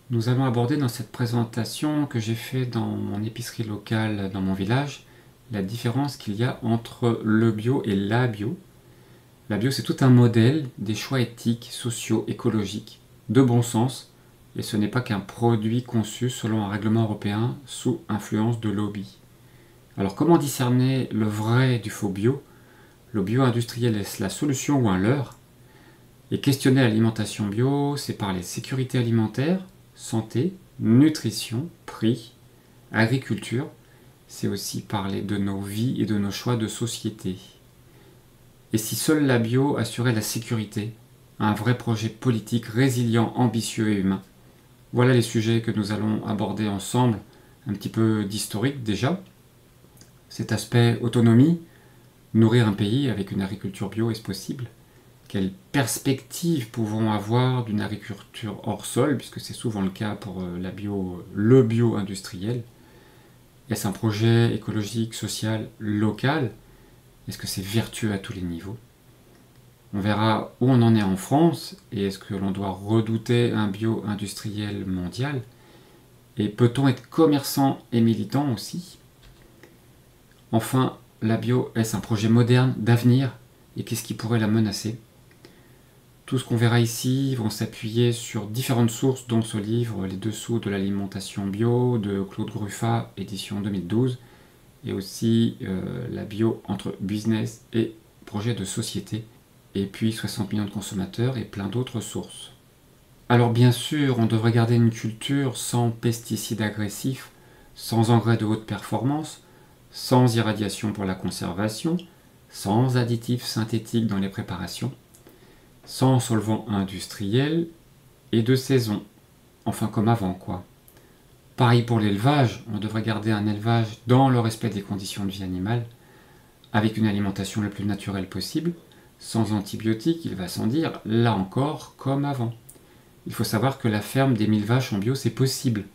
Nous allons aborder dans cette présentation que j'ai fait dans mon épicerie locale dans mon village la différence qu'il y a entre le bio et la bio. La bio, c'est tout un modèle des choix éthiques, sociaux, écologiques, de bon sens, et ce n'est pas qu'un produit conçu selon un règlement européen sous influence de lobby. Alors comment discerner le vrai du faux bio? Le bio industriel est la solution ou un leurre? Et questionner l'alimentation bio, c'est parler sécurité alimentaire, santé, nutrition, prix, agriculture. C'est aussi parler de nos vies et de nos choix de société. Et si seule la bio assurait la sécurité, un vrai projet politique résilient, ambitieux et humain? Voilà les sujets que nous allons aborder ensemble, un petit peu d'historique déjà. Cet aspect autonomie, nourrir un pays avec une agriculture bio, est-ce possible? Quelles perspectives pouvons avoir d'une agriculture hors sol, puisque c'est souvent le cas pour le bio industriel? Est-ce un projet écologique, social, local? Est-ce que c'est vertueux à tous les niveaux? On verra où on en est en France, et est-ce que l'on doit redouter un bio industriel mondial? Et peut-on être commerçant et militant aussi? Enfin, la bio, est-ce un projet moderne, d'avenir? Et qu'est-ce qui pourrait la menacer? Tout ce qu'on verra ici vont s'appuyer sur différentes sources, dont ce livre, Les dessous de l'alimentation bio, de Claude Gruffat, édition 2012, et aussi la bio entre business et projet de société, et puis 60 millions de consommateurs et plein d'autres sources. Alors bien sûr, on devrait garder une culture sans pesticides agressifs, sans engrais de haute performance, sans irradiation pour la conservation, sans additifs synthétiques dans les préparations, sans solvants industriels et de saison. Enfin comme avant quoi. Pareil pour l'élevage, on devrait garder un élevage dans le respect des conditions de vie animale, avec une alimentation le plus naturelle possible, sans antibiotiques, il va sans dire, là encore comme avant. Il faut savoir que la ferme des 1000 vaches en bio, c'est possible.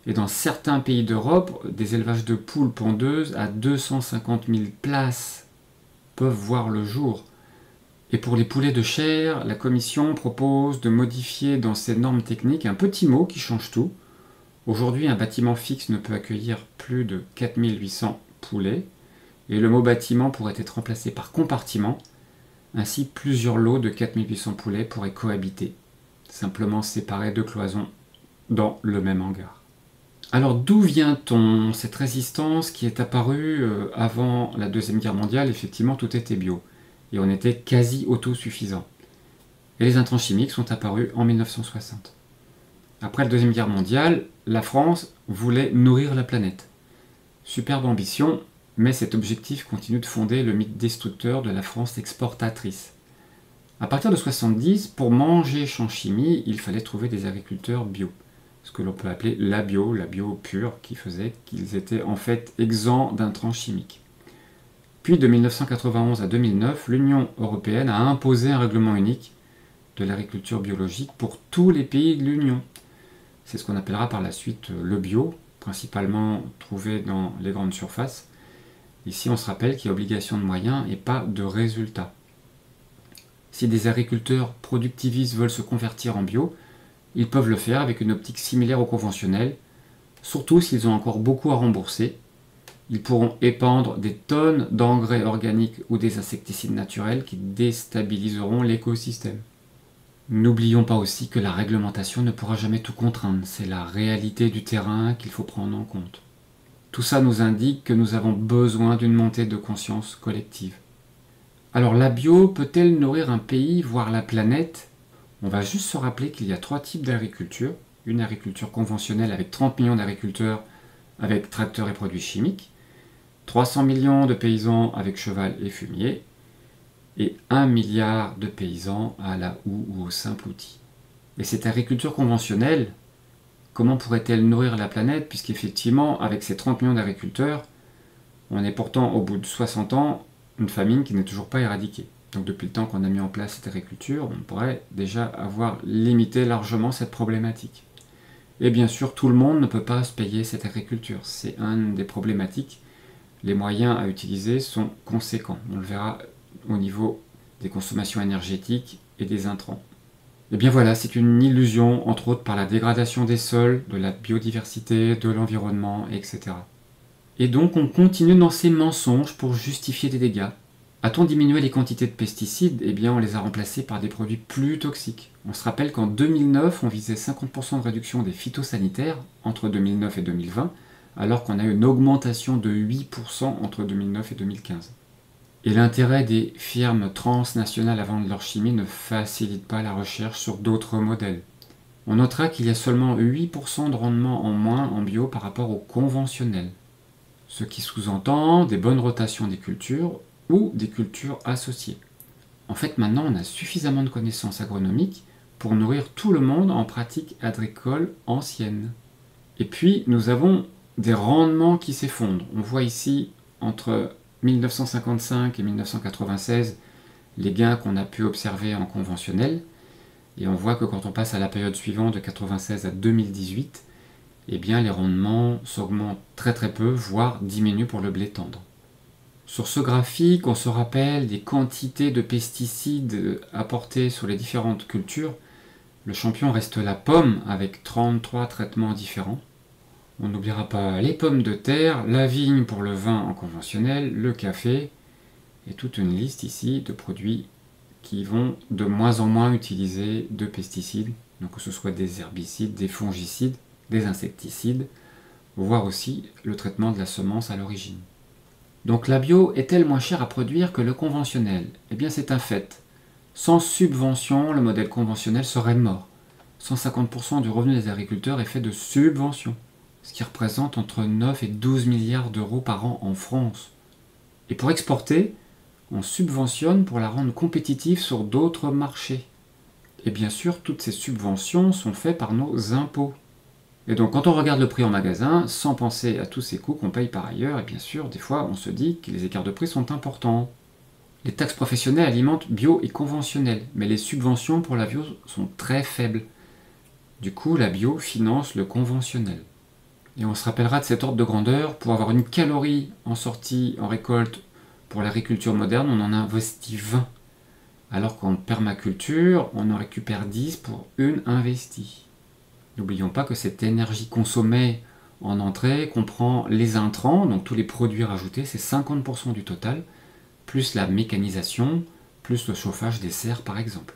Et dans certains pays d'Europe, des élevages de poules pondeuses à 250 000 places peuvent voir le jour. Et pour les poulets de chair, la Commission propose de modifier dans ses normes techniques un petit mot qui change tout. Aujourd'hui, un bâtiment fixe ne peut accueillir plus de 4800 poulets, et le mot bâtiment pourrait être remplacé par compartiment. Ainsi, plusieurs lots de 4800 poulets pourraient cohabiter, simplement séparés de cloisons dans le même hangar. Alors d'où vient-on? Cette résistance qui est apparue avant la Deuxième Guerre mondiale, effectivement tout était bio, et on était quasi autosuffisant. Et les intrants chimiques sont apparus en 1960. Après la Deuxième Guerre mondiale, la France voulait nourrir la planète. Superbe ambition, mais cet objectif continue de fonder le mythe destructeur de la France exportatrice. À partir de 70, pour manger sans chimie, il fallait trouver des agriculteurs bio. Ce que l'on peut appeler la bio pure, qui faisait qu'ils étaient en fait exempts d'intrants chimiques. Puis de 1991 à 2009, l'Union européenne a imposé un règlement unique de l'agriculture biologique pour tous les pays de l'Union. C'est ce qu'on appellera par la suite le bio, principalement trouvé dans les grandes surfaces. Ici, on se rappelle qu'il y a obligation de moyens et pas de résultats. Si des agriculteurs productivistes veulent se convertir en bio, ils peuvent le faire avec une optique similaire au conventionnel, surtout s'ils ont encore beaucoup à rembourser. Ils pourront épandre des tonnes d'engrais organiques ou des insecticides naturels qui déstabiliseront l'écosystème. N'oublions pas aussi que la réglementation ne pourra jamais tout contraindre, c'est la réalité du terrain qu'il faut prendre en compte. Tout ça nous indique que nous avons besoin d'une montée de conscience collective. Alors la bio peut-elle nourrir un pays, voire la planète? On va juste se rappeler qu'il y a 3 types d'agriculture. Une agriculture conventionnelle avec 30 millions d'agriculteurs avec tracteurs et produits chimiques, 300 millions de paysans avec cheval et fumier, et 1 milliard de paysans à la houe ou au simple outil. Et cette agriculture conventionnelle, comment pourrait-elle nourrir la planète, puisqu'effectivement, avec ces 30 millions d'agriculteurs, on est pourtant au bout de 60 ans une famine qui n'est toujours pas éradiquée. Donc depuis le temps qu'on a mis en place cette agriculture, on pourrait déjà avoir limité largement cette problématique. Et bien sûr, tout le monde ne peut pas se payer cette agriculture. C'est une des problématiques. Les moyens à utiliser sont conséquents. On le verra au niveau des consommations énergétiques et des intrants. Eh bien voilà, c'est une illusion, entre autres par la dégradation des sols, de la biodiversité, de l'environnement, etc. Et donc on continue dans ces mensonges pour justifier des dégâts. A-t-on diminué les quantités de pesticides? Eh bien on les a remplacés par des produits plus toxiques. On se rappelle qu'en 2009, on visait 50% de réduction des phytosanitaires entre 2009 et 2020, alors qu'on a eu une augmentation de 8% entre 2009 et 2015. Et l'intérêt des firmes transnationales à vendre leur chimie ne facilite pas la recherche sur d'autres modèles. On notera qu'il y a seulement 8% de rendement en moins en bio par rapport au conventionnel, ce qui sous-entend des bonnes rotations des cultures ou des cultures associées. En fait, maintenant, on a suffisamment de connaissances agronomiques pour nourrir tout le monde en pratiques agricoles anciennes. Et puis, nous avons des rendements qui s'effondrent. On voit ici, entre 1955 et 1996, les gains qu'on a pu observer en conventionnel. Et on voit que quand on passe à la période suivante, de 1996 à 2018, eh bien, les rendements s'augmentent très très peu, voire diminuent pour le blé tendre. Sur ce graphique, on se rappelle des quantités de pesticides apportés sur les différentes cultures. Le champion reste la pomme avec 33 traitements différents. On n'oubliera pas les pommes de terre, la vigne pour le vin en conventionnel, le café, et toute une liste ici de produits qui vont de moins en moins utiliser de pesticides, donc que ce soit des herbicides, des fongicides, des insecticides, voire aussi le traitement de la semence à l'origine. Donc la bio est-elle moins chère à produire que le conventionnel? Eh bien c'est un fait. Sans subvention, le modèle conventionnel serait mort. 150% du revenu des agriculteurs est fait de subventions, ce qui représente entre 9 et 12 milliards d'euros par an en France. Et pour exporter, on subventionne pour la rendre compétitive sur d'autres marchés. Et bien sûr, toutes ces subventions sont faites par nos impôts. Et donc quand on regarde le prix en magasin, sans penser à tous ces coûts qu'on paye par ailleurs, et bien sûr, des fois on se dit que les écarts de prix sont importants. Les taxes professionnelles alimentent bio et conventionnel, mais les subventions pour la bio sont très faibles. Du coup, la bio finance le conventionnel. Et on se rappellera de cet ordre de grandeur, pour avoir une calorie en sortie en récolte pour l'agriculture moderne, on en investit 20. Alors qu'en permaculture, on en récupère 10 pour une investie. N'oublions pas que cette énergie consommée en entrée comprend les intrants, donc tous les produits rajoutés, c'est 50% du total, plus la mécanisation, plus le chauffage des serres par exemple.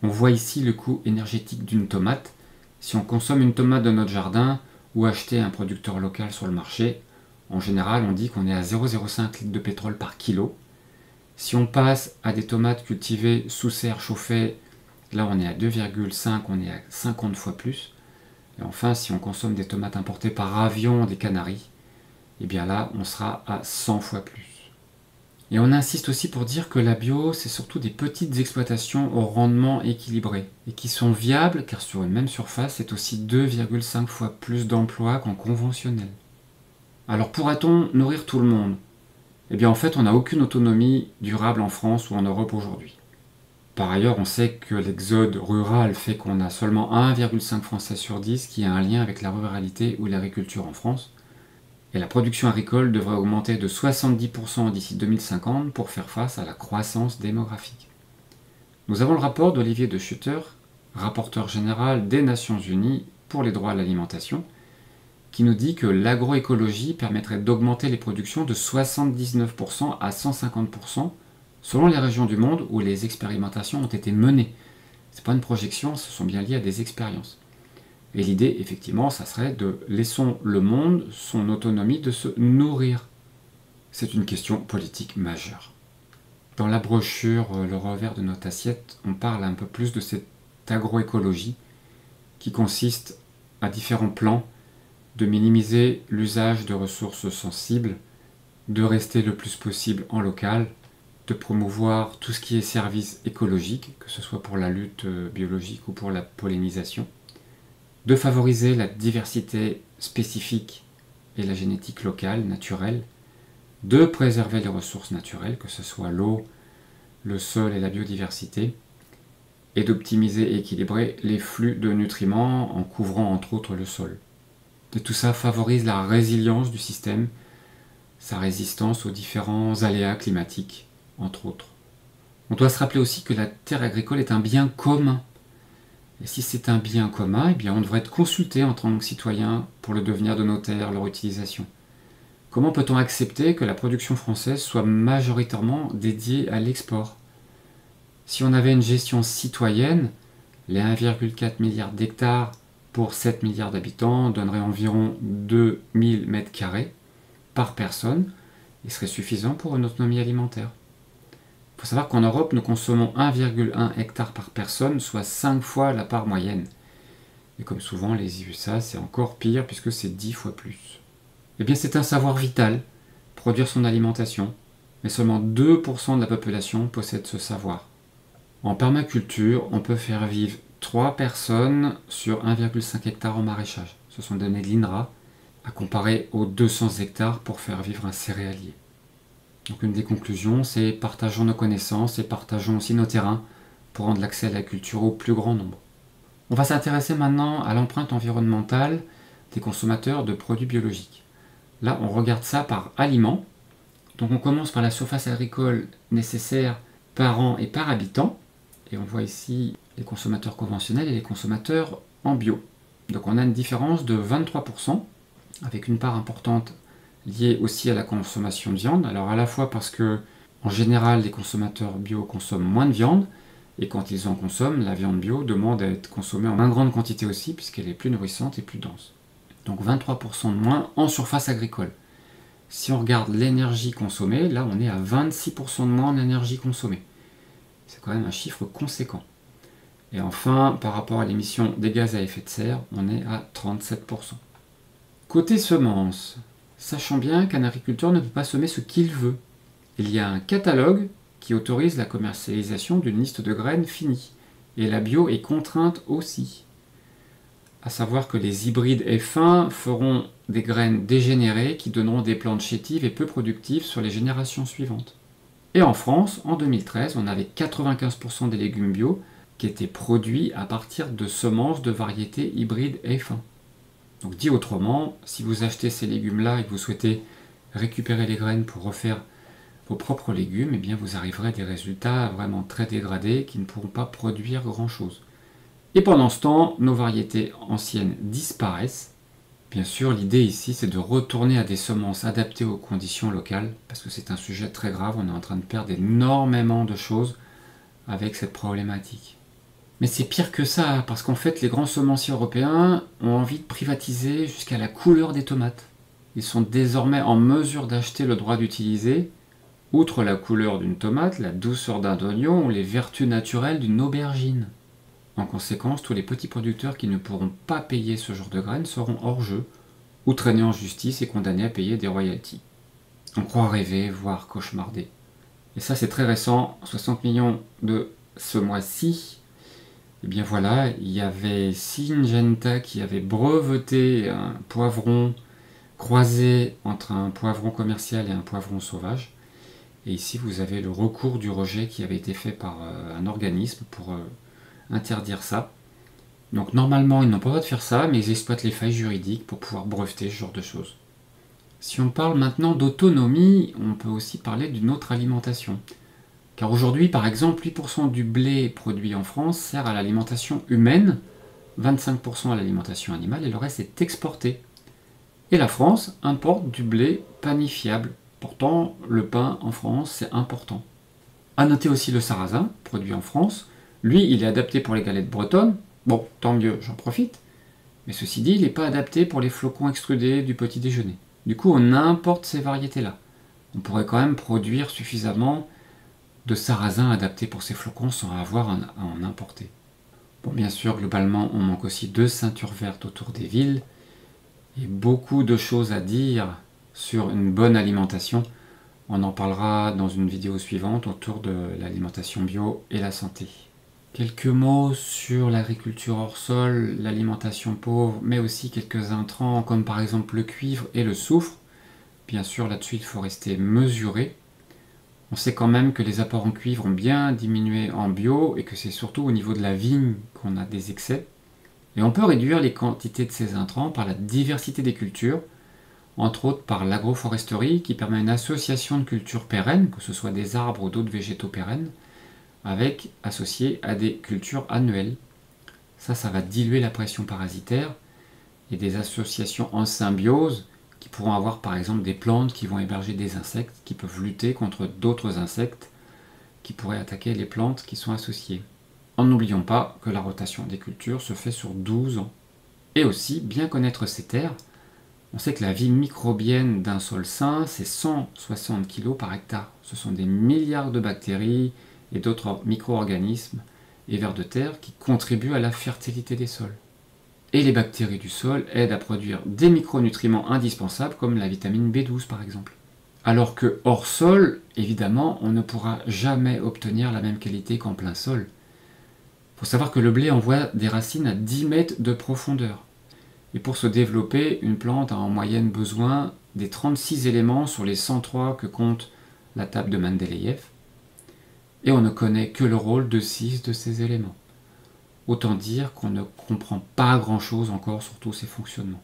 On voit ici le coût énergétique d'une tomate. Si on consomme une tomate de notre jardin ou acheter un producteur local sur le marché, en général on dit qu'on est à 0,05 litres de pétrole par kilo. Si on passe à des tomates cultivées sous serre chauffée, là on est à 2,5, on est à 50 fois plus. Et enfin, si on consomme des tomates importées par avion des Canaries, eh bien là, on sera à 100 fois plus. Et on insiste aussi pour dire que la bio, c'est surtout des petites exploitations au rendement équilibré, et qui sont viables, car sur une même surface, c'est aussi 2,5 fois plus d'emplois qu'en conventionnel. Alors pourra-t-on nourrir tout le monde? Eh bien en fait, on n'a aucune autonomie durable en France ou en Europe aujourd'hui. Par ailleurs, on sait que l'exode rural fait qu'on a seulement 1,5 Français sur 10 qui a un lien avec la ruralité ou l'agriculture en France. Et la production agricole devrait augmenter de 70% d'ici 2050 pour faire face à la croissance démographique. Nous avons le rapport d'Olivier de Schutter, rapporteur général des Nations Unies pour les droits à l'alimentation, qui nous dit que l'agroécologie permettrait d'augmenter les productions de 79% à 150%, selon les régions du monde où les expérimentations ont été menées. Ce n'est pas une projection, ce sont bien liés à des expériences. Et l'idée, effectivement, ça serait de laissons le monde son autonomie de se nourrir. C'est une question politique majeure. Dans la brochure Le revers de notre assiette, on parle un peu plus de cette agroécologie qui consiste à différents plans de minimiser l'usage de ressources sensibles, de rester le plus possible en local, de promouvoir tout ce qui est services écologiques, que ce soit pour la lutte biologique ou pour la pollinisation, de favoriser la diversité spécifique et la génétique locale, naturelle, de préserver les ressources naturelles, que ce soit l'eau, le sol et la biodiversité, et d'optimiser et équilibrer les flux de nutriments en couvrant entre autres le sol. Et tout ça favorise la résilience du système, sa résistance aux différents aléas climatiques, entre autres. On doit se rappeler aussi que la terre agricole est un bien commun. Et si c'est un bien commun, eh bien on devrait être consulté en tant que citoyen pour le devenir de nos terres, leur utilisation. Comment peut-on accepter que la production française soit majoritairement dédiée à l'export? Si on avait une gestion citoyenne, les 1,4 milliard d'hectares pour 7 milliards d'habitants donneraient environ 2000 mètres carrés par personne et serait suffisant pour une autonomie alimentaire. Il faut savoir qu'en Europe, nous consommons 1,1 hectare par personne, soit 5 fois la part moyenne. Et comme souvent, les USA, c'est encore pire puisque c'est 10 fois plus. Eh bien, c'est un savoir vital, produire son alimentation, mais seulement 2% de la population possède ce savoir. En permaculture, on peut faire vivre 3 personnes sur 1,5 hectare en maraîchage. Ce sont des données de l'INRA, à comparer aux 200 hectares pour faire vivre un céréalier. Donc une des conclusions, c'est partageons nos connaissances et partageons aussi nos terrains pour rendre l'accès à la culture au plus grand nombre. On va s'intéresser maintenant à l'empreinte environnementale des consommateurs de produits biologiques. Là, on regarde ça par aliment. Donc on commence par la surface agricole nécessaire par an et par habitant. Et on voit ici les consommateurs conventionnels et les consommateurs en bio. Donc on a une différence de 23%, avec une part importante liée aussi à la consommation de viande. Alors à la fois parce que, en général, les consommateurs bio consomment moins de viande, et quand ils en consomment, la viande bio demande à être consommée en moins grande quantité aussi, puisqu'elle est plus nourrissante et plus dense. Donc 23% de moins en surface agricole. Si on regarde l'énergie consommée, là on est à 26% de moins en énergie consommée. C'est quand même un chiffre conséquent. Et enfin, par rapport à l'émission des gaz à effet de serre, on est à 37%. Côté semences, sachant bien qu'un agriculteur ne peut pas semer ce qu'il veut. Il y a un catalogue qui autorise la commercialisation d'une liste de graines finie. Et la bio est contrainte aussi. À savoir que les hybrides F1 feront des graines dégénérées qui donneront des plantes chétives et peu productives sur les générations suivantes. Et en France, en 2013, on avait 95% des légumes bio qui étaient produits à partir de semences de variétés hybrides F1. Donc dit autrement, si vous achetez ces légumes-là et que vous souhaitez récupérer les graines pour refaire vos propres légumes, eh bien vous arriverez à des résultats vraiment très dégradés qui ne pourront pas produire grand-chose. Et pendant ce temps, nos variétés anciennes disparaissent. Bien sûr, l'idée ici, c'est de retourner à des semences adaptées aux conditions locales, parce que c'est un sujet très grave, on est en train de perdre énormément de choses avec cette problématique. Mais c'est pire que ça, parce qu'en fait, les grands semenciers européens ont envie de privatiser jusqu'à la couleur des tomates. Ils sont désormais en mesure d'acheter le droit d'utiliser, outre la couleur d'une tomate, la douceur d'un oignon ou les vertus naturelles d'une aubergine. En conséquence, tous les petits producteurs qui ne pourront pas payer ce genre de graines seront hors jeu, ou traînés en justice et condamnés à payer des royalties. On croit rêver, voire cauchemarder. Et ça c'est très récent, 60 millions de ce mois-ci. Et bien voilà, il y avait Syngenta qui avait breveté un poivron croisé entre un poivron commercial et un poivron sauvage. Et ici vous avez le recours du rejet qui avait été fait par un organisme pour interdire ça. Donc normalement ils n'ont pas le droit de faire ça, mais ils exploitent les failles juridiques pour pouvoir breveter ce genre de choses. Si on parle maintenant d'autonomie, on peut aussi parler d'une autre alimentation. Car aujourd'hui, par exemple, 8% du blé produit en France sert à l'alimentation humaine, 25% à l'alimentation animale et le reste est exporté. Et la France importe du blé panifiable. Pourtant, le pain en France, c'est important. A noter aussi le sarrasin, produit en France. Lui, il est adapté pour les galettes bretonnes. Bon, tant mieux, j'en profite. Mais ceci dit, il n'est pas adapté pour les flocons extrudés du petit déjeuner. Du coup, on importe ces variétés-là. On pourrait quand même produire suffisamment de sarrasin adapté pour ces flocons sans avoir à en importer. Bon, bien sûr, globalement, on manque aussi de ceintures vertes autour des villes et beaucoup de choses à dire sur une bonne alimentation. On en parlera dans une vidéo suivante autour de l'alimentation bio et la santé. Quelques mots sur l'agriculture hors sol, l'alimentation pauvre, mais aussi quelques intrants comme par exemple le cuivre et le soufre. Bien sûr, là-dessus, il faut rester mesuré. On sait quand même que les apports en cuivre ont bien diminué en bio et que c'est surtout au niveau de la vigne qu'on a des excès. Et on peut réduire les quantités de ces intrants par la diversité des cultures, entre autres par l'agroforesterie qui permet une association de cultures pérennes, que ce soit des arbres ou d'autres végétaux pérennes, avec associés à des cultures annuelles. Ça va diluer la pression parasitaire et des associations en symbiose qui pourront avoir par exemple des plantes qui vont héberger des insectes qui peuvent lutter contre d'autres insectes qui pourraient attaquer les plantes qui sont associées. En n'oubliant pas que la rotation des cultures se fait sur 12 ans. Et aussi, bien connaître ces terres, on sait que la vie microbienne d'un sol sain, c'est 160 kg par hectare. Ce sont des milliards de bactéries et d'autres micro-organismes et vers de terre qui contribuent à la fertilité des sols. Et les bactéries du sol aident à produire des micronutriments indispensables comme la vitamine B12 par exemple. Alors que hors sol, évidemment, on ne pourra jamais obtenir la même qualité qu'en plein sol. Il faut savoir que le blé envoie des racines à 10 mètres de profondeur. Et pour se développer, une plante a en moyenne besoin des 36 éléments sur les 103 que compte la table de Mendeleïev. Et on ne connaît que le rôle de 6 de ces éléments. Autant dire qu'on ne comprend pas grand-chose encore sur tous ces fonctionnements.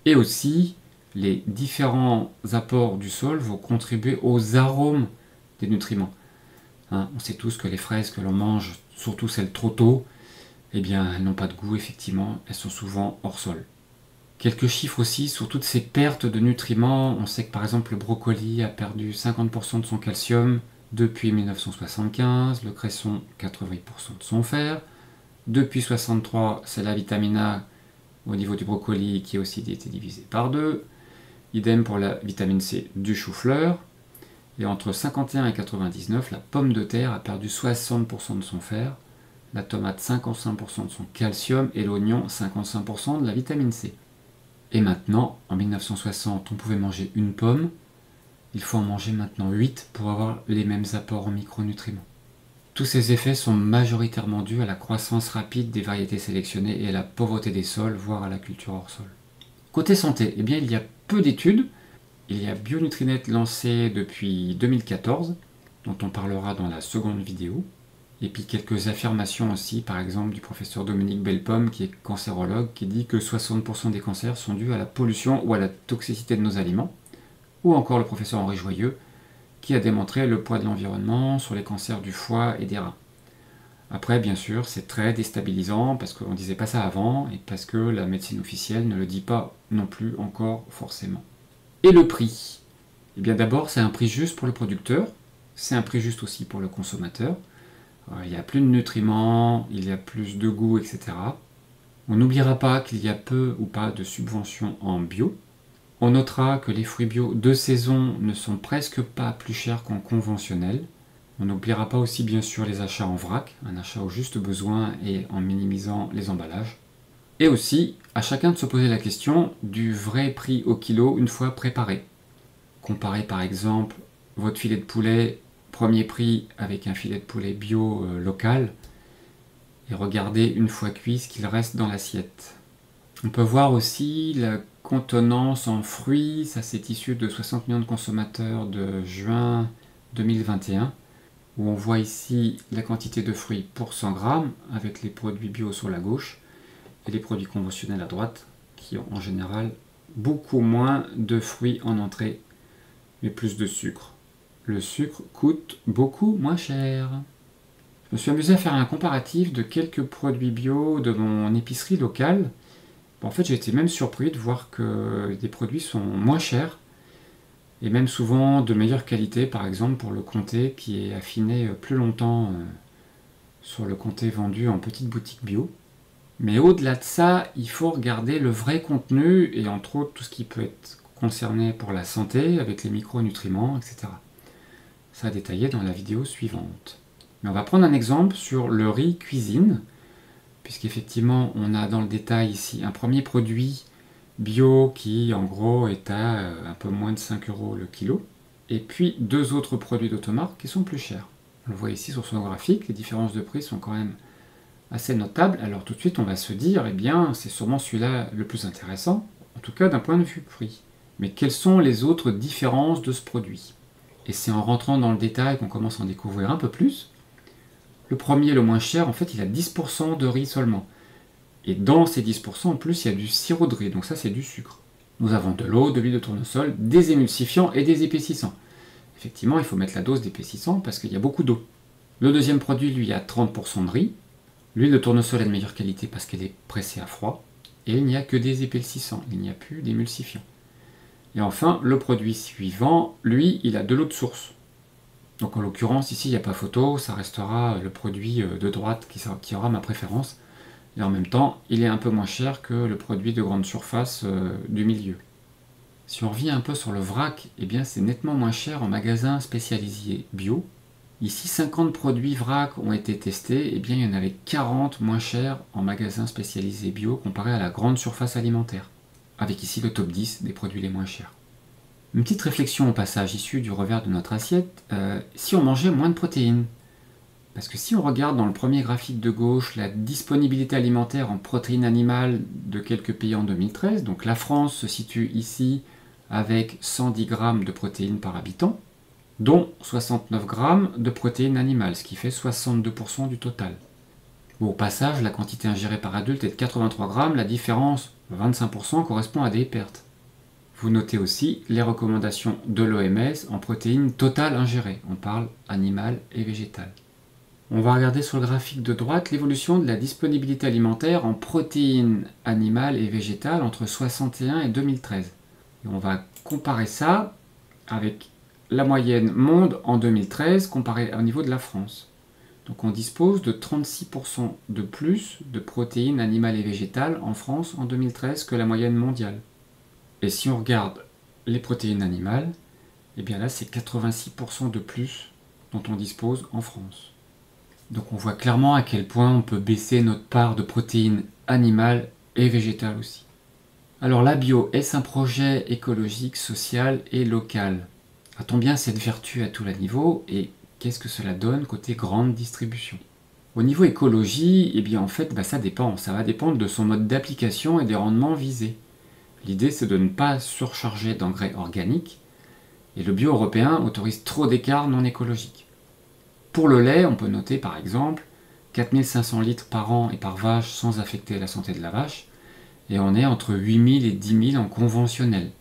Et aussi, les différents apports du sol vont contribuer aux arômes des nutriments. On sait tous que les fraises que l'on mange, surtout celles trop tôt, eh bien, elles n'ont pas de goût, effectivement, elles sont souvent hors sol. Quelques chiffres aussi sur toutes ces pertes de nutriments. On sait que par exemple le brocoli a perdu 50% de son calcium depuis 1975, le cresson 80% de son fer. Depuis 63, c'est la vitamine A au niveau du brocoli qui a aussi été divisée par 2. Idem pour la vitamine C du chou-fleur. Et entre 51 et 99, la pomme de terre a perdu 60% de son fer, la tomate 55% de son calcium et l'oignon 55% de la vitamine C. Et maintenant, en 1960, on pouvait manger une pomme. Il faut en manger maintenant 8 pour avoir les mêmes apports en micronutriments. Tous ces effets sont majoritairement dus à la croissance rapide des variétés sélectionnées et à la pauvreté des sols, voire à la culture hors sol. Côté santé, eh bien, il y a peu d'études. Il y a Bionutrinet lancé depuis 2014, dont on parlera dans la seconde vidéo. Et puis quelques affirmations aussi, par exemple du professeur Dominique Bellepomme, qui est cancérologue, qui dit que 60% des cancers sont dus à la pollution ou à la toxicité de nos aliments. Ou encore le professeur Henri Joyeux, qui a démontré le poids de l'environnement sur les cancers du foie et des reins. Après, bien sûr, c'est très déstabilisant, parce qu'on ne disait pas ça avant, et parce que la médecine officielle ne le dit pas non plus encore forcément. Et le prix? Eh bien d'abord, c'est un prix juste pour le producteur, c'est un prix juste aussi pour le consommateur. Il y a plus de nutriments, il y a plus de goût, etc. On n'oubliera pas qu'il y a peu ou pas de subventions en bio. On notera que les fruits bio de saison ne sont presque pas plus chers qu'en conventionnel. On n'oubliera pas aussi bien sûr les achats en vrac, un achat au juste besoin et en minimisant les emballages. Et aussi, à chacun de se poser la question du vrai prix au kilo une fois préparé. Comparez par exemple votre filet de poulet, premier prix avec un filet de poulet bio local, et regardez une fois cuit ce qu'il reste dans l'assiette. On peut voir aussi la contenance en fruits, ça c'est issu de 60 millions de consommateurs de juin 2021, où on voit ici la quantité de fruits pour 100 grammes, avec les produits bio sur la gauche, et les produits conventionnels à droite, qui ont en général beaucoup moins de fruits en entrée, mais plus de sucre. Le sucre coûte beaucoup moins cher. Je me suis amusé à faire un comparatif de quelques produits bio de mon épicerie locale. En fait, j'ai été même surpris de voir que des produits sont moins chers et même souvent de meilleure qualité, par exemple pour le comté qui est affiné plus longtemps sur le comté vendu en petite boutique bio. Mais au-delà de ça, il faut regarder le vrai contenu et entre autres tout ce qui peut être concerné pour la santé avec les micronutriments, etc. Ça a détaillé dans la vidéo suivante. Mais on va prendre un exemple sur le riz cuisine, puisqu'effectivement on a dans le détail ici un premier produit bio qui en gros est à un peu moins de 5 € le kilo, et puis deux autres produits d'automarque qui sont plus chers. On le voit ici sur son graphique, les différences de prix sont quand même assez notables. Alors tout de suite on va se dire, eh bien c'est sûrement celui-là le plus intéressant, en tout cas d'un point de vue prix. Mais quelles sont les autres différences de ce produit? Et c'est en rentrant dans le détail qu'on commence à en découvrir un peu plus. Le premier, le moins cher, en fait il a 10% de riz seulement. Et dans ces 10%, en plus, il y a du sirop de riz, donc ça c'est du sucre. Nous avons de l'eau, de l'huile de tournesol, des émulsifiants et des épaississants. Effectivement, il faut mettre la dose d'épaississant parce qu'il y a beaucoup d'eau. Le deuxième produit, lui, a 30% de riz. L'huile de tournesol est de meilleure qualité parce qu'elle est pressée à froid. Et il n'y a que des épaississants, il n'y a plus d'émulsifiants. Et enfin, le produit suivant, lui, il a de l'eau de source. Donc en l'occurrence, ici, il n'y a pas photo, ça restera le produit de droite qui aura ma préférence. Et en même temps, il est un peu moins cher que le produit de grande surface du milieu. Si on revient un peu sur le vrac, eh bien c'est nettement moins cher en magasin spécialisé bio. Ici, 50 produits vrac ont été testés, eh bien il y en avait 40 moins chers en magasin spécialisé bio comparé à la grande surface alimentaire, avec ici le top 10 des produits les moins chers. Une petite réflexion au passage issue du revers de notre assiette, si on mangeait moins de protéines. Parce que si on regarde dans le premier graphique de gauche la disponibilité alimentaire en protéines animales de quelques pays en 2013, donc la France se situe ici avec 110 grammes de protéines par habitant, dont 69 grammes de protéines animales, ce qui fait 62% du total. Au passage, la quantité ingérée par adulte est de 83 grammes, la différence, 25%, correspond à des pertes. Vous notez aussi les recommandations de l'OMS en protéines totales ingérées, on parle animales et végétales. On va regarder sur le graphique de droite l'évolution de la disponibilité alimentaire en protéines animales et végétales entre 61 et 2013. Et on va comparer ça avec la moyenne monde en 2013 comparée au niveau de la France. Donc on dispose de 36% de plus de protéines animales et végétales en France en 2013 que la moyenne mondiale. Et si on regarde les protéines animales, eh bien là c'est 86% de plus dont on dispose en France. Donc on voit clairement à quel point on peut baisser notre part de protéines animales et végétales aussi. Alors la bio, est-ce un projet écologique, social et local? A-t-on bien cette vertu à tous les niveaux et qu'est-ce que cela donne côté grande distribution? Au niveau écologie, eh bien en fait ça dépend, ça va dépendre de son mode d'application et des rendements visés. L'idée c'est de ne pas surcharger d'engrais organiques et le bio européen autorise trop d'écarts non écologiques. Pour le lait, on peut noter par exemple 4500 litres par an et par vache sans affecter la santé de la vache, et on est entre 8000 et 10 000 en conventionnel.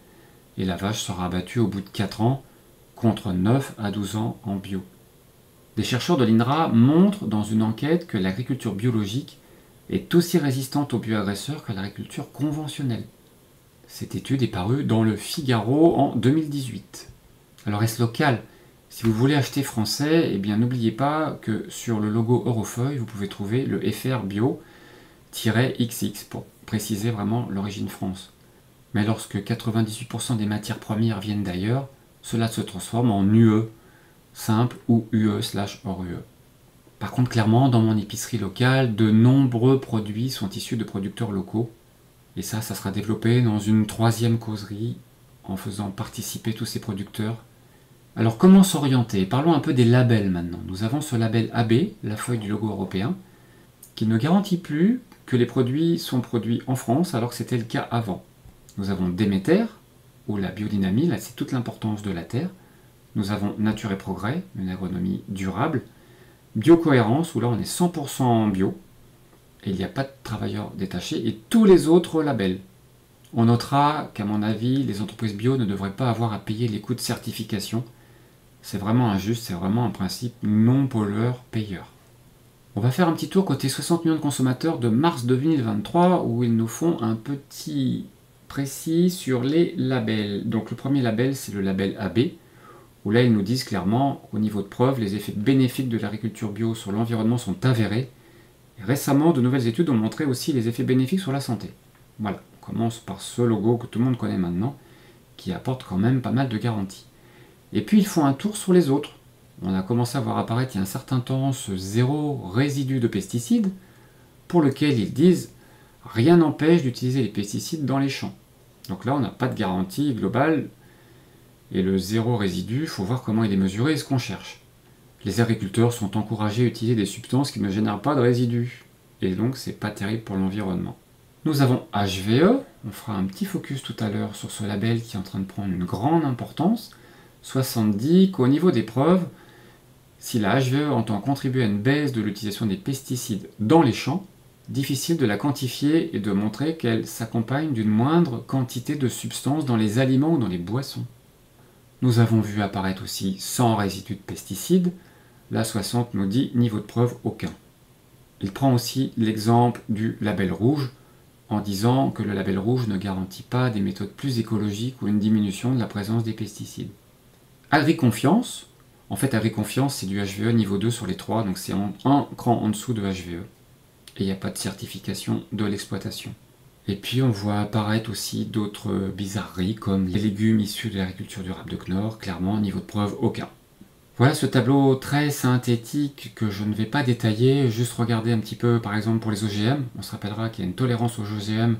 Et la vache sera abattue au bout de 4 ans, contre 9 à 12 ans en bio. Des chercheurs de l'INRA montrent dans une enquête que l'agriculture biologique est aussi résistante aux bioagresseurs que l'agriculture conventionnelle. Cette étude est parue dans le Figaro en 2018. Alors est-ce local? Si vous voulez acheter français, eh bien n'oubliez pas que sur le logo Eurofeuille, vous pouvez trouver le FR Bio-XX pour préciser vraiment l'origine France. Mais lorsque 98% des matières premières viennent d'ailleurs, cela se transforme en UE simple ou UE/hors UE. Par contre, clairement, dans mon épicerie locale, de nombreux produits sont issus de producteurs locaux. Et ça sera développé dans une troisième causerie en faisant participer tous ces producteurs. Alors comment s'orienter? Parlons un peu des labels maintenant. Nous avons ce label AB, la feuille du logo européen, qui ne garantit plus que les produits sont produits en France alors que c'était le cas avant. Nous avons Déméter, ou la biodynamie, là c'est toute l'importance de la terre. Nous avons Nature et Progrès, une agronomie durable. Biocohérence, où là on est 100% bio, et il n'y a pas de travailleurs détachés, et tous les autres labels. On notera qu'à mon avis, les entreprises bio ne devraient pas avoir à payer les coûts de certification. C'est vraiment injuste, c'est vraiment un principe non pollueur-payeur. On va faire un petit tour côté 60 millions de consommateurs de mars 2023 où ils nous font un petit précis sur les labels. Donc le premier label c'est le label AB où là ils nous disent clairement au niveau de preuve les effets bénéfiques de l'agriculture bio sur l'environnement sont avérés. Et récemment de nouvelles études ont montré aussi les effets bénéfiques sur la santé. Voilà, on commence par ce logo que tout le monde connaît maintenant qui apporte quand même pas mal de garanties. Et puis ils font un tour sur les autres. On a commencé à voir apparaître il y a un certain temps ce zéro résidu de pesticides, pour lequel ils disent rien n'empêche d'utiliser les pesticides dans les champs. Donc là on n'a pas de garantie globale, et le zéro résidu, il faut voir comment il est mesuré et ce qu'on cherche. Les agriculteurs sont encouragés à utiliser des substances qui ne génèrent pas de résidus, et donc c'est pas terrible pour l'environnement. Nous avons HVE, on fera un petit focus tout à l'heure sur ce label qui est en train de prendre une grande importance. 70 qu'au niveau des preuves, si la HVE entend contribuer à une baisse de l'utilisation des pesticides dans les champs, difficile de la quantifier et de montrer qu'elle s'accompagne d'une moindre quantité de substances dans les aliments ou dans les boissons. Nous avons vu apparaître aussi 100 résidus de pesticides, la 60 nous dit niveau de preuve aucun. Il prend aussi l'exemple du label rouge, en disant que le label rouge ne garantit pas des méthodes plus écologiques ou une diminution de la présence des pesticides. Agriconfiance, en fait Agriconfiance c'est du HVE niveau 2 sur les 3, donc c'est un cran en dessous de HVE. Et il n'y a pas de certification de l'exploitation. Et puis on voit apparaître aussi d'autres bizarreries comme les légumes issus de l'agriculture durable de Knorr, clairement niveau de preuve aucun. Voilà ce tableau très synthétique que je ne vais pas détailler, juste regarder un petit peu par exemple pour les OGM. On se rappellera qu'il y a une tolérance aux OGM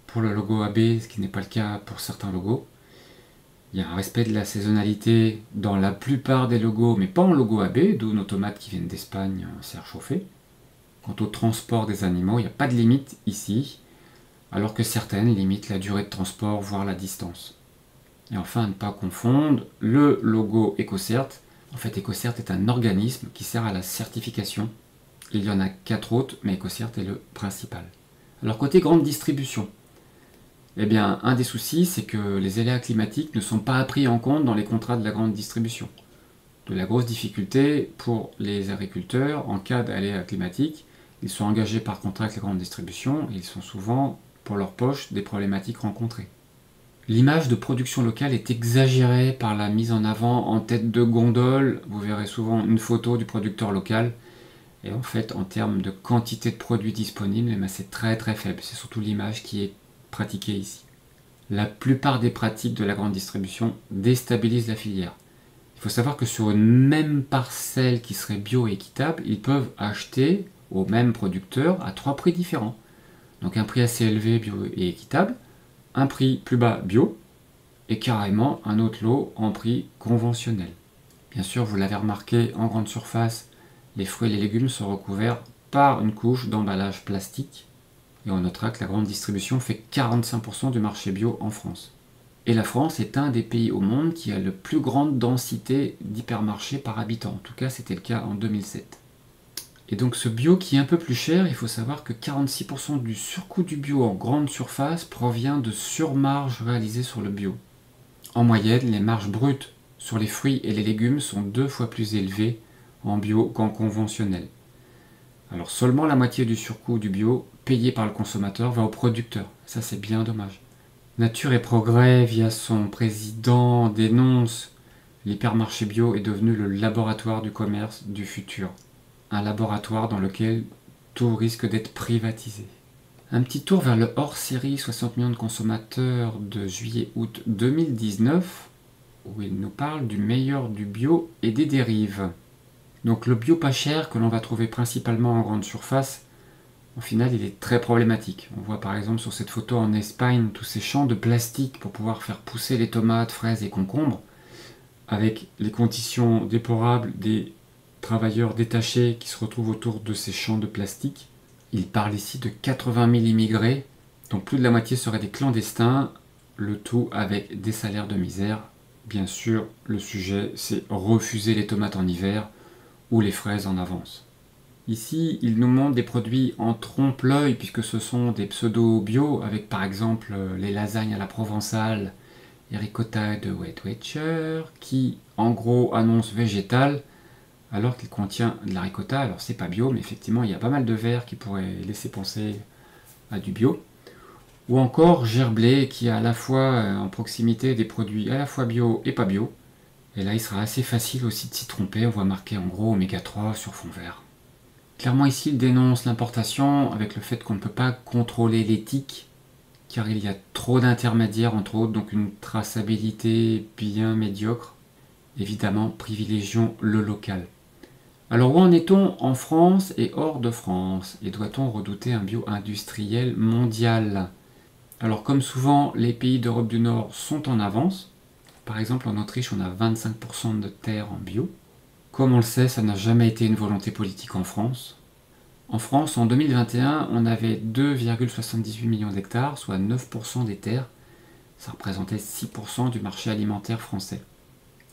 pour le logo AB, ce qui n'est pas le cas pour certains logos. Il y a un respect de la saisonnalité dans la plupart des logos, mais pas en logo AB, d'où nos tomates qui viennent d'Espagne, serre chauffée. Quant au transport des animaux, il n'y a pas de limite ici, alors que certaines limitent la durée de transport, voire la distance. Et enfin, à ne pas confondre, le logo EcoCert. En fait, EcoCert est un organisme qui sert à la certification. Il y en a 4 autres, mais EcoCert est le principal. Alors côté grande distribution, eh bien, un des soucis, c'est que les aléas climatiques ne sont pas pris en compte dans les contrats de la grande distribution. De la grosse difficulté pour les agriculteurs en cas d'aléas climatiques. Ils sont engagés par contrat avec la grande distribution et ils sont souvent, pour leur poche, des problématiques rencontrées. L'image de production locale est exagérée par la mise en avant en tête de gondole. Vous verrez souvent une photo du producteur local. Et en fait, en termes de quantité de produits disponibles, c'est très très faible. C'est surtout l'image qui est pratiquée ici. La plupart des pratiques de la grande distribution déstabilisent la filière. Il faut savoir que sur une même parcelle qui serait bio et équitable, ils peuvent acheter au même producteur à 3 prix différents. Donc un prix assez élevé bio et équitable, un prix plus bas bio, et carrément un autre lot en prix conventionnel. Bien sûr, vous l'avez remarqué, en grande surface, les fruits et les légumes sont recouverts par une couche d'emballage plastique. Et on notera que la grande distribution fait 45% du marché bio en France. Et la France est un des pays au monde qui a la plus grande densité d'hypermarchés par habitant. En tout cas, c'était le cas en 2007. Et donc ce bio qui est un peu plus cher, il faut savoir que 46% du surcoût du bio en grande surface provient de surmarges réalisées sur le bio. En moyenne, les marges brutes sur les fruits et les légumes sont 2 fois plus élevées en bio qu'en conventionnel. Alors seulement la moitié du surcoût du bio payé par le consommateur va au producteur. Ça c'est bien dommage. Nature et Progrès, via son président, dénonce l'hypermarché bio est devenu le laboratoire du commerce du futur. Un laboratoire dans lequel tout risque d'être privatisé. Un petit tour vers le hors-série 60 millions de consommateurs de juillet-août 2019, où il nous parle du meilleur du bio et des dérives. Donc le bio pas cher, que l'on va trouver principalement en grande surface, au final il est très problématique. On voit par exemple sur cette photo en Espagne tous ces champs de plastique pour pouvoir faire pousser les tomates, fraises et concombres, avec les conditions déplorables des travailleurs détachés qui se retrouvent autour de ces champs de plastique. Il parle ici de 80 000 immigrés, dont plus de la moitié seraient des clandestins, le tout avec des salaires de misère. Bien sûr, le sujet, c'est refuser les tomates en hiver ou les fraises en avance. Ici, il nous montre des produits en trompe-l'œil, puisque ce sont des pseudo-bio, avec par exemple les lasagnes à la provençale et ricotta de Weight Watcher, qui en gros annonce végétal, alors qu'il contient de la ricotta. Alors c'est pas bio, mais effectivement il y a pas mal de verre qui pourraient laisser penser à du bio. Ou encore Gerblé, qui a à la fois en proximité des produits à la fois bio et pas bio. Et là il sera assez facile aussi de s'y tromper, on voit marqué en gros oméga 3 sur fond vert. Clairement ici il dénonce l'importation avec le fait qu'on ne peut pas contrôler l'éthique, car il y a trop d'intermédiaires entre autres, donc une traçabilité bien médiocre. Évidemment privilégions le local. Alors où en est-on en France et hors de France? Et doit-on redouter un bio industriel mondial? Alors comme souvent, les pays d'Europe du Nord sont en avance. Par exemple en Autriche, on a 25% de terres en bio. Comme on le sait, ça n'a jamais été une volonté politique en France. En France, en 2021, on avait 2,78 millions d'hectares, soit 9% des terres. Ça représentait 6% du marché alimentaire français.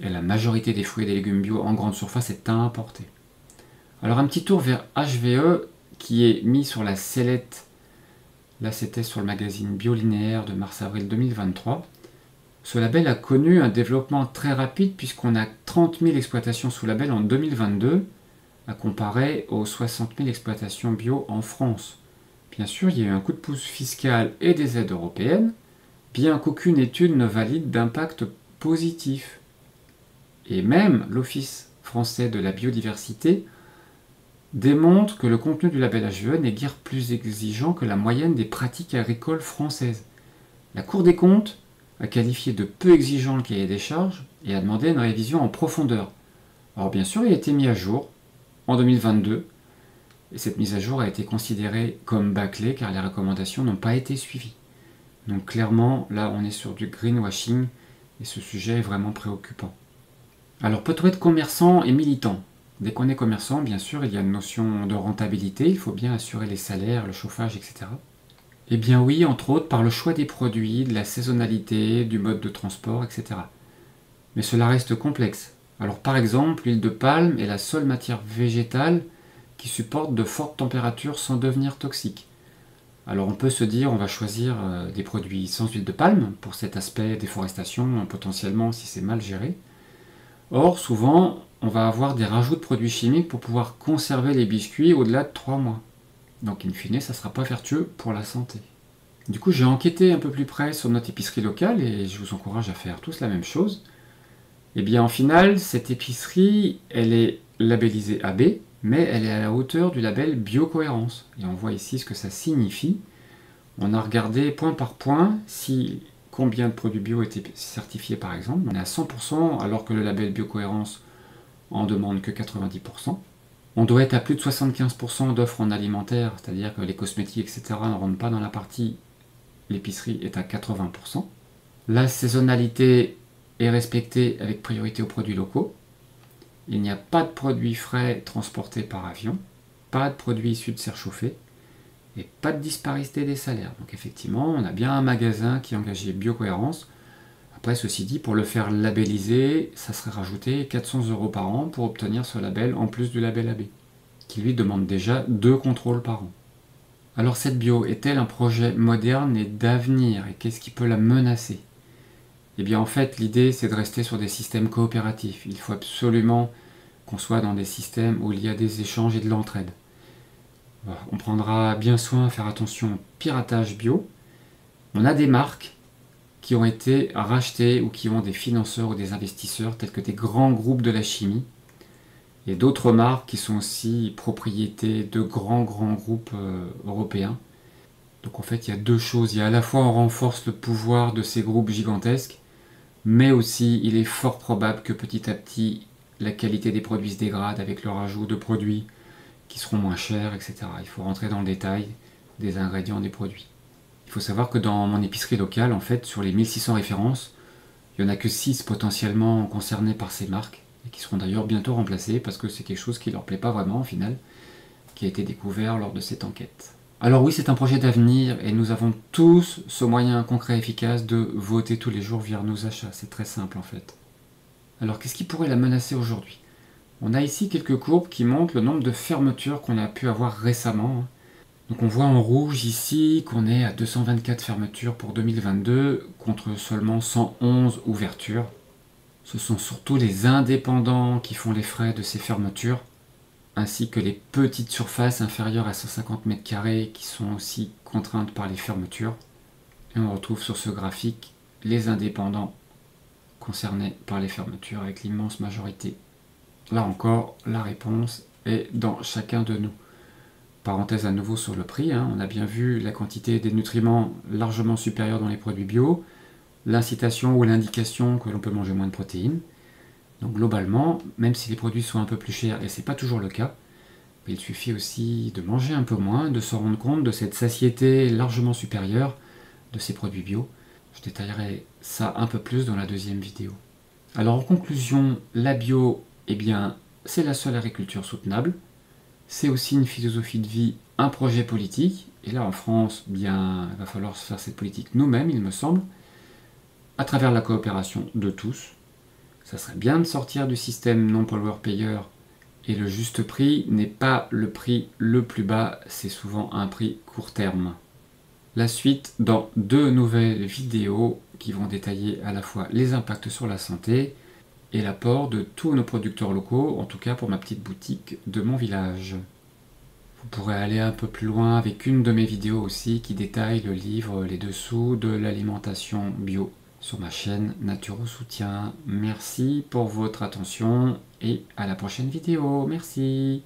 Et la majorité des fruits et des légumes bio en grande surface est importée. Alors un petit tour vers HVE qui est mis sur la sellette. Là c'était sur le magazine Biolinéaire de mars-avril 2023. Ce label a connu un développement très rapide puisqu'on a 30 000 exploitations sous label en 2022 à comparer aux 60 000 exploitations bio en France. Bien sûr, il y a eu un coup de pouce fiscal et des aides européennes, bien qu'aucune étude ne valide d'impact positif. Et même l'Office français de la biodiversité démontre que le contenu du label HVE n'est guère plus exigeant que la moyenne des pratiques agricoles françaises. La Cour des comptes a qualifié de peu exigeant le cahier des charges et a demandé une révision en profondeur. Alors bien sûr, il a été mis à jour en 2022, et cette mise à jour a été considérée comme bâclée car les recommandations n'ont pas été suivies. Donc clairement, là on est sur du greenwashing et ce sujet est vraiment préoccupant. Alors peut-on être commerçant et militant? Dès qu'on est commerçant, bien sûr, il y a une notion de rentabilité, il faut bien assurer les salaires, le chauffage, etc. Eh bien oui, entre autres par le choix des produits, de la saisonnalité, du mode de transport, etc. Mais cela reste complexe. Alors par exemple, l'huile de palme est la seule matière végétale qui supporte de fortes températures sans devenir toxique. Alors on peut se dire on va choisir des produits sans huile de palme pour cet aspect déforestation potentiellement si c'est mal géré. Or souvent on va avoir des rajouts de produits chimiques pour pouvoir conserver les biscuits au-delà de 3 mois. Donc in fine ça ne sera pas vertueux pour la santé. Du coup j'ai enquêté un peu plus près sur notre épicerie locale et je vous encourage à faire tous la même chose. Et bien en final cette épicerie elle est labellisée AB, mais elle est à la hauteur du label Biocohérence. Et on voit ici ce que ça signifie. On a regardé point par point si combien de produits bio étaient certifiés par exemple. On est à 100% alors que le label Biocohérence en demande que 90%. On doit être à plus de 75% d'offres en alimentaire, c'est-à-dire que les cosmétiques, etc. ne rentrent pas dans la partie. L'épicerie est à 80%. La saisonnalité est respectée avec priorité aux produits locaux. Il n'y a pas de produits frais transportés par avion, pas de produits issus de serre chauffée et pas de disparité des salaires. Donc effectivement, on a bien un magasin qui est engagé Biocohérence. Après, ceci dit, pour le faire labelliser, ça serait rajouté 400 € par an pour obtenir ce label en plus du label AB, qui lui demande déjà 2 contrôles par an. Alors cette bio est-elle un projet moderne et d'avenir et qu'est-ce qui peut la menacer? Eh bien en fait, l'idée c'est de rester sur des systèmes coopératifs. Il faut absolument qu'on soit dans des systèmes où il y a des échanges et de l'entraide. On prendra bien soin à faire attention au piratage bio. On a des marques qui ont été rachetées ou qui ont des financeurs ou des investisseurs tels que des grands groupes de la chimie et d'autres marques qui sont aussi propriétés de grands groupes européens. Donc en fait il y a deux choses. Il y a à la fois on renforce le pouvoir de ces groupes gigantesques, mais aussi il est fort probable que petit à petit la qualité des produits se dégrade avec le rajout de produits qui seront moins chers, etc. Il faut rentrer dans le détail des ingrédients des produits. Il faut savoir que dans mon épicerie locale, en fait, sur les 1600 références, il n'y en a que 6 potentiellement concernées par ces marques, et qui seront d'ailleurs bientôt remplacées parce que c'est quelque chose qui ne leur plaît pas vraiment au final, qui a été découvert lors de cette enquête. Alors oui, c'est un projet d'avenir et nous avons tous ce moyen concret et efficace de voter tous les jours via nos achats. C'est très simple en fait. Alors qu'est-ce qui pourrait la menacer aujourd'hui? On a ici quelques courbes qui montrent le nombre de fermetures qu'on a pu avoir récemment. Donc on voit en rouge ici qu'on est à 224 fermetures pour 2022 contre seulement 111 ouvertures. Ce sont surtout les indépendants qui font les frais de ces fermetures, ainsi que les petites surfaces inférieures à 150 m² qui sont aussi contraintes par les fermetures. Et on retrouve sur ce graphique les indépendants concernés par les fermetures avec l'immense majorité. Là encore, la réponse est dans chacun de nous. Parenthèse à nouveau sur le prix, on a bien vu la quantité des nutriments largement supérieure dans les produits bio, l'incitation ou l'indication que l'on peut manger moins de protéines. Donc globalement, même si les produits sont un peu plus chers, et ce n'est pas toujours le cas, il suffit aussi de manger un peu moins, de se rendre compte de cette satiété largement supérieure de ces produits bio. Je détaillerai ça un peu plus dans la deuxième vidéo. Alors en conclusion, la bio, eh bien, c'est la seule agriculture soutenable. C'est aussi une philosophie de vie, un projet politique. Et là en France, bien, il va falloir faire cette politique nous-mêmes, il me semble, à travers la coopération de tous. Ça serait bien de sortir du système non-pollueur-payeur et le juste prix n'est pas le prix le plus bas, c'est souvent un prix court terme. La suite dans 2 nouvelles vidéos qui vont détailler à la fois les impacts sur la santé et l'apport de tous nos producteurs locaux, en tout cas pour ma petite boutique de mon village. Vous pourrez aller un peu plus loin avec une de mes vidéos aussi qui détaille le livre Les dessous de l'alimentation bio sur ma chaîne Nature au Soutien. Merci pour votre attention et à la prochaine vidéo. Merci.